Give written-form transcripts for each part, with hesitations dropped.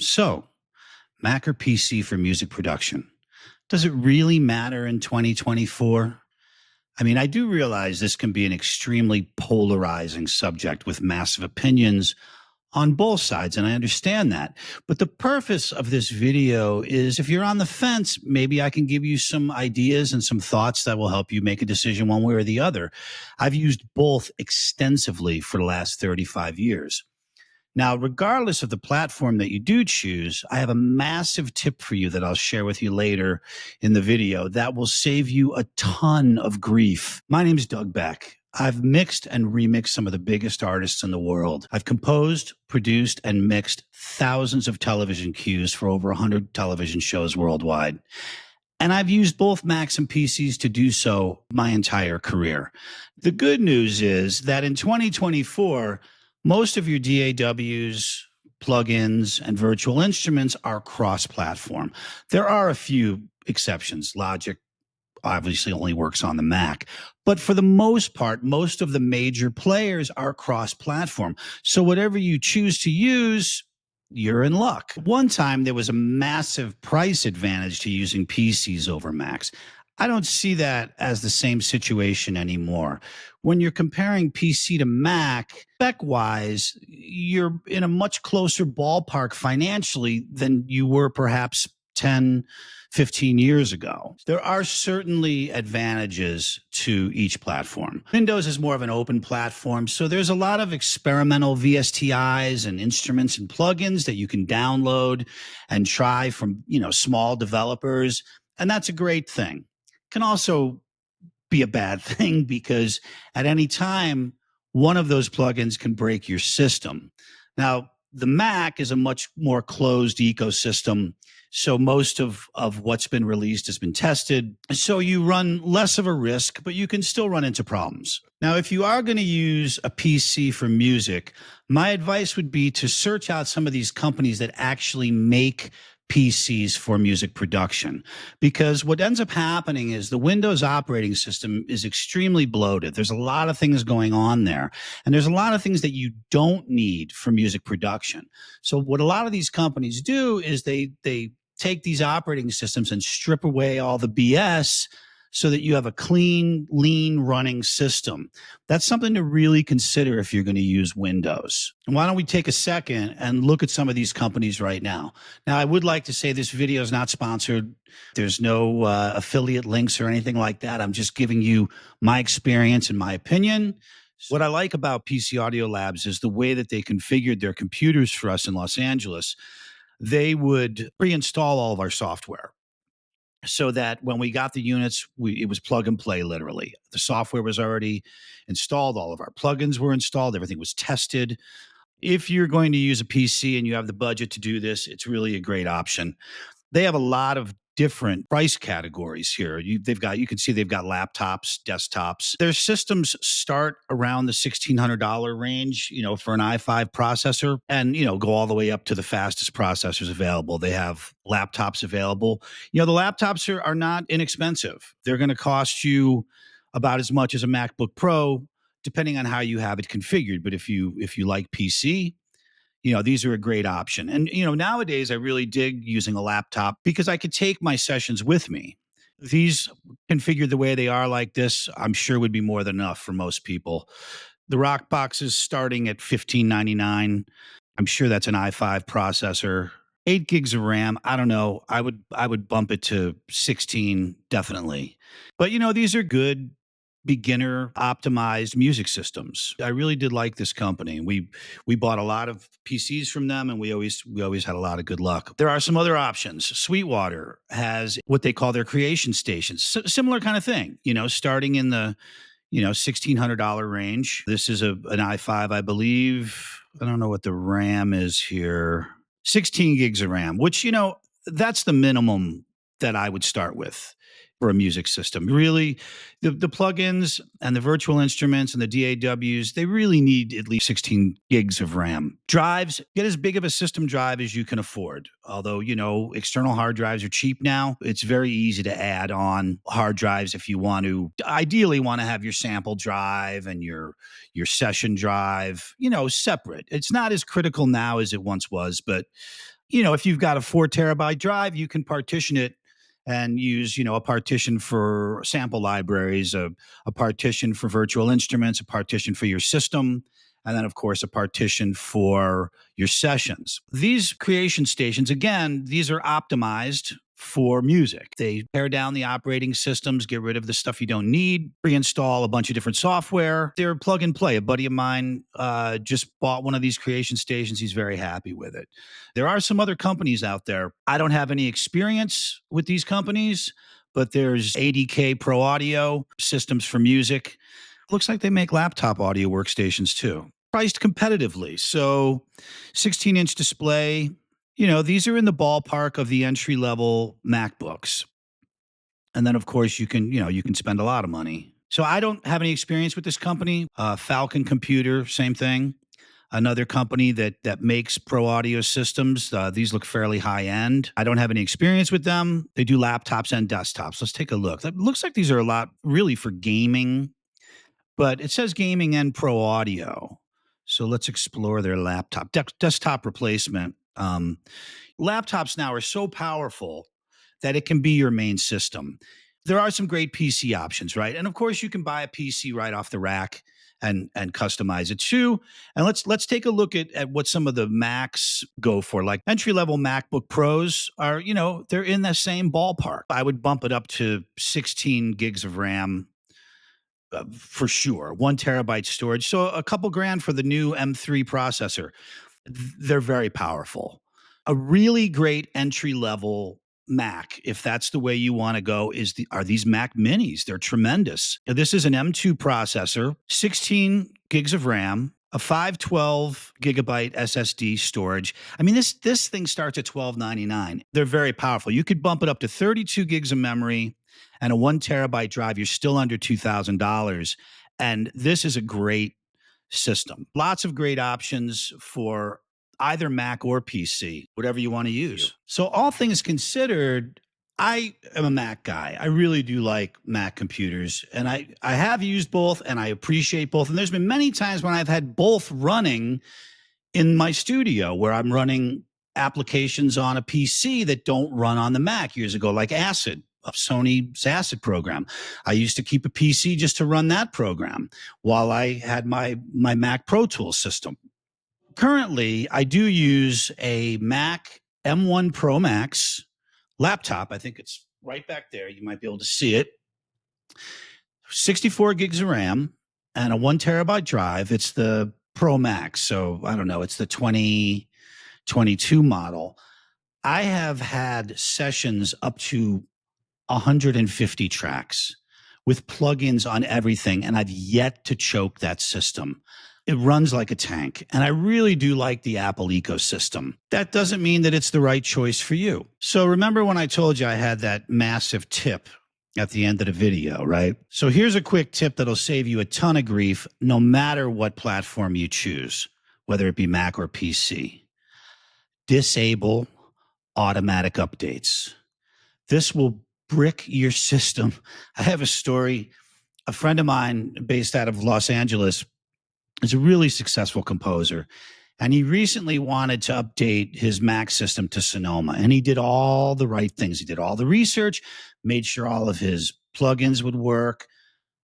So, Mac or PC for music production? Does it really matter in 2024? I mean, I do realize this can be an extremely polarizing subject with massive opinions on both sides, and I understand that. But the purpose of this video is if you're on the fence, maybe I can give you some ideas and some thoughts that will help you make a decision one way or the other. I've used both extensively for the last 35 years. Now, regardless of the platform that you do choose, I have a massive tip for you that I'll share with you later in the video that will save you a ton of grief. My name is Doug Beck. I've mixed and remixed some of the biggest artists in the world. I've composed, produced, and mixed thousands of television cues for over 100 television shows worldwide. And I've used both Macs and PCs to do so my entire career. The good news is that in 2024, most of your DAWs, plugins, and virtual instruments are cross-platform. There are a few exceptions. Logic obviously only works on the Mac. But for the most part, most of the major players are cross-platform. So whatever you choose to use, you're in luck. One time, there was a massive price advantage to using PCs over Macs. I don't see that as the same situation anymore. When you're comparing PC to Mac, spec-wise, you're in a much closer ballpark financially than you were perhaps 10, 15 years ago. There are certainly advantages to each platform. Windows is more of an open platform, so there's a lot of experimental VSTIs and instruments and plugins that you can download and try from, small developers, and that's a great thing. Can also be a bad thing because at any time, one of those plugins can break your system. Now, the Mac is a much more closed ecosystem, so most of what's been released has been tested. So you run less of a risk, but you can still run into problems. Now, if you are going to use a PC for music, my advice would be to search out some of these companies that actually make PCs for music production, because what ends up happening is the Windows operating system is extremely bloated. There's a lot of things going on there, and there's a lot of things that you don't need for music production. So what a lot of these companies do is they take these operating systems and strip away all the BS so that you have a clean, lean running system. That's something to really consider if you're going to use Windows. And why don't we take a second and look at some of these companies right now? Now, I would like to say this video is not sponsored. There's no affiliate links or anything like that. I'm just giving you my experience and my opinion. What I like about PC Audio Labs is the way that they configured their computers for us in Los Angeles. They would pre-install all of our software, so that when we got the units, it was plug and play, literally. The software was already installed. All of our plugins were installed. Everything was tested. If you're going to use a PC and you have the budget to do this, it's really a great option. They have a lot of different price categories here. You can see they've got laptops, desktops. Their systems start around the $1,600 range, for an i5 processor, and, go all the way up to the fastest processors available. They have laptops available. The laptops are not inexpensive. They're going to cost you about as much as a MacBook Pro, depending on how you have it configured. But if you like PC, these are a great option. And, nowadays I really dig using a laptop because I could take my sessions with me. These configured the way they are like this, I'm sure would be more than enough for most people. The Rock box is starting at $15.99. I'm sure that's an i5 processor. 8 gigs of RAM. I don't know. I would bump it to 16, definitely. But, these are good beginner optimized music systems. I really did like this company. We bought a lot of PCs from them, and we always had a lot of good luck. There are some other options. Sweetwater has what they call their creation stations. Similar kind of thing, starting in the $1,600 range. This is an i5, I believe. I don't know what the RAM is here. 16 gigs of RAM, which, that's the minimum that I would start with for a music system. Really, the plugins and the virtual instruments and the DAWs, they really need at least 16 gigs of RAM. Drives, get as big of a system drive as you can afford. Although, external hard drives are cheap now. It's very easy to add on hard drives if you ideally want to have your sample drive and your session drive, separate. It's not as critical now as it once was, but If you've got a 4 terabyte drive, you can partition it and use, a partition for sample libraries, a partition for virtual instruments, a partition for your system, and then, of course, a partition for your sessions. These creation stations, again, these are optimized for music. They tear down the operating systems, get rid of the stuff you don't need, reinstall a bunch of different software. They're plug and play. A buddy of mine just bought one of these creation stations. He's very happy with it. There are some other companies out there. I don't have any experience with these companies, but there's ADK Pro Audio systems for music. Looks like they make laptop audio workstations too, priced competitively. So 16-inch display, these are in the ballpark of the entry level MacBooks. And then, of course, you can spend a lot of money. So I don't have any experience with this company. Falcon Computer, same thing. Another company that makes pro audio systems. These look fairly high end. I don't have any experience with them. They do laptops and desktops. Let's take a look. It looks like these are a lot really for gaming, but it says gaming and pro audio. So let's explore their laptop desktop replacement. Laptops now are so powerful that it can be your main system. There are some great PC options, right? And of course, you can buy a PC right off the rack and customize it too. And let's take a look at what some of the Macs go for. Like entry level MacBook Pros are, they're in the same ballpark. I would bump it up to 16 gigs of RAM. For sure, 1 terabyte storage. So a couple grand for the new M3 processor. They're very powerful. A really great entry level Mac, if that's the way you want to go, are these Mac Minis. They're tremendous. This is an M2 processor, 16 gigs of RAM, a 512 gigabyte SSD storage. I mean, this thing starts at $12.99. They're very powerful. You could bump it up to 32 gigs of memory and a 1 terabyte drive. You're still under $2,000. And this is a great system. Lots of great options for either Mac or PC, whatever you want to use. So all things considered, I am a Mac guy. I really do like Mac computers, and I have used both, and I appreciate both. And there's been many times when I've had both running in my studio where I'm running applications on a PC that don't run on the Mac years ago, like Acid, of Sony's Acid program. I used to keep a PC just to run that program while I had my Mac Pro Tools system. Currently, I do use a Mac M1 Pro Max laptop. I think it's right back there. You might be able to see it. 64 gigs of RAM and a 1 terabyte drive. It's the Pro Max. So I don't know. It's the 2022 model. I have had sessions up to 150 tracks with plugins on everything, and I've yet to choke that system. It runs like a tank, and I really do like the Apple ecosystem. That doesn't mean that it's the right choice for you. So remember when I told you I had that massive tip at the end of the video, right? So here's a quick tip that'll save you a ton of grief no matter what platform you choose, whether it be Mac or PC. Disable automatic updates. This will brick your system. I have a story. A friend of mine based out of Los Angeles is a really successful composer, and he recently wanted to update his Mac system to Sonoma, and he did all the right things. He did all the research, made sure all of his plugins would work,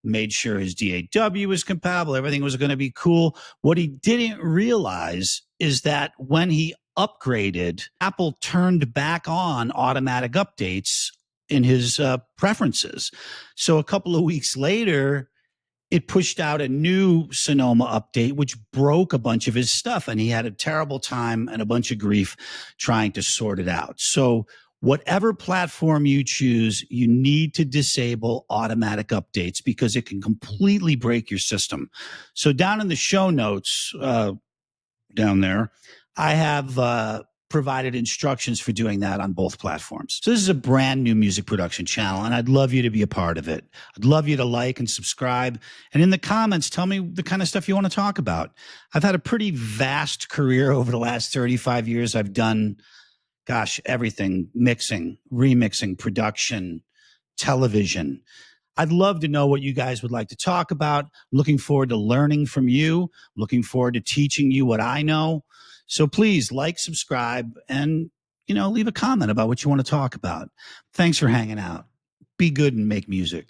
made sure his DAW was compatible, everything was going to be cool. What he didn't realize is that when he upgraded, Apple turned back on automatic updates in his preferences. So a couple of weeks later, it pushed out a new Sonoma update, which broke a bunch of his stuff. And he had a terrible time and a bunch of grief trying to sort it out. So whatever platform you choose, you need to disable automatic updates because it can completely break your system. So down in the show notes, down there, I have provided instructions for doing that on both platforms. So this is a brand new music production channel, and I'd love you to be a part of it. I'd love you to like and subscribe. And in the comments, tell me the kind of stuff you want to talk about. I've had a pretty vast career over the last 35 years. I've done, everything: mixing, remixing, production, television. I'd love to know what you guys would like to talk about. I'm looking forward to learning from you. I'm looking forward to teaching you what I know. So please like, subscribe, and leave a comment about what you want to talk about. Thanks for hanging out. Be good and make music.